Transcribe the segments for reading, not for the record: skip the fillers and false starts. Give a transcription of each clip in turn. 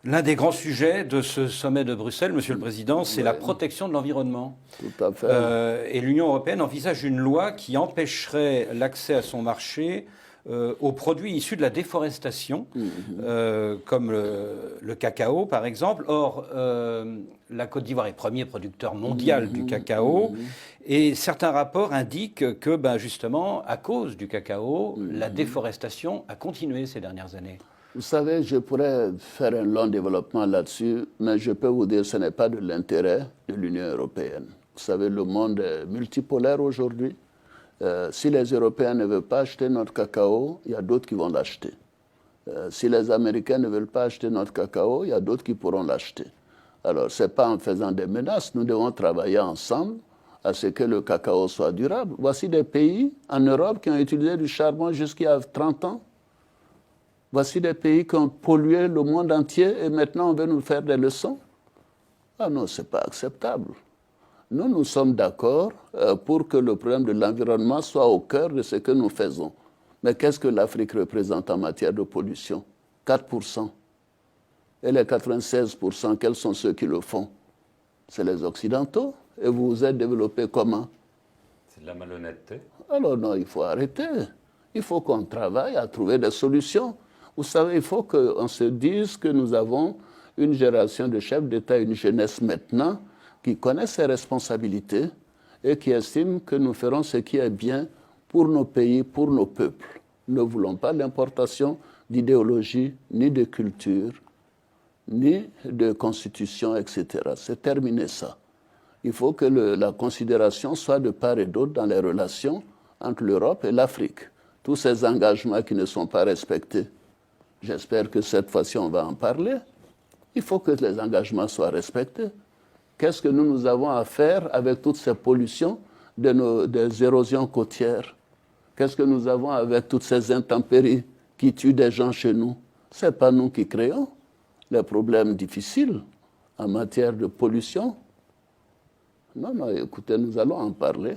L'un des grands sujets de ce sommet de Bruxelles, Monsieur le Président, c'est la protection de l'environnement. Tout à fait. Et l'Union européenne envisage une loi qui empêcherait l'accès à son marché aux produits issus de la déforestation, comme le cacao par exemple. Or, la Côte d'Ivoire est premier producteur mondial du cacao, et certains rapports indiquent que justement, à cause du cacao, la déforestation a continué ces dernières années. Vous savez, je pourrais faire un long développement là-dessus, mais je peux vous dire que ce n'est pas de l'intérêt de l'Union européenne. Vous savez, le monde est multipolaire aujourd'hui. Si les Européens ne veulent pas acheter notre cacao, il y a d'autres qui vont l'acheter. Si les Américains ne veulent pas acheter notre cacao, il y a d'autres qui pourront l'acheter. Alors, ce n'est pas en faisant des menaces. Nous devons travailler ensemble à ce que le cacao soit durable. Voici des pays en Europe qui ont utilisé du charbon jusqu'il y a 30 ans. Voici des pays qui ont pollué le monde entier et maintenant on veut nous faire des leçons. Ah non, ce n'est pas acceptable. Nous sommes d'accord pour que le problème de l'environnement soit au cœur de ce que nous faisons. Mais qu'est-ce que l'Afrique représente en matière de pollution? 4%. Et les 96%, quels sont ceux qui le font? C'est les Occidentaux. Et vous vous êtes développés comment? C'est de la malhonnêteté. Alors non, il faut arrêter. Il faut qu'on travaille à trouver des solutions. Vous savez, il faut qu'on se dise que nous avons une génération de chefs d'État, une jeunesse maintenant, qui connaît ses responsabilités et qui estime que nous ferons ce qui est bien pour nos pays, pour nos peuples. Nous ne voulons pas l'importation d'idéologie, ni de culture, ni de constitution, etc. C'est terminé ça. Il faut que la considération soit de part et d'autre dans les relations entre l'Europe et l'Afrique. Tous ces engagements qui ne sont pas respectés, j'espère que cette fois-ci on va en parler. Il faut que les engagements soient respectés. Qu'est-ce que nous avons à faire avec toutes ces pollutions des érosions côtières? Qu'est-ce que nous avons avec toutes ces intempéries qui tuent des gens chez nous? Ce n'est pas nous qui créons les problèmes difficiles en matière de pollution. Non, écoutez, nous allons en parler.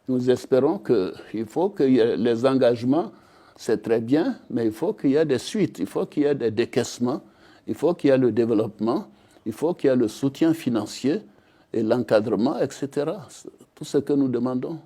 Nous espérons qu'il faut que les engagements, c'est très bien, mais il faut qu'il y ait des suites, il faut qu'il y ait des décaissements, il faut qu'il y ait le développement, il faut qu'il y ait le soutien financier et l'encadrement, etc. Tout ce que nous demandons.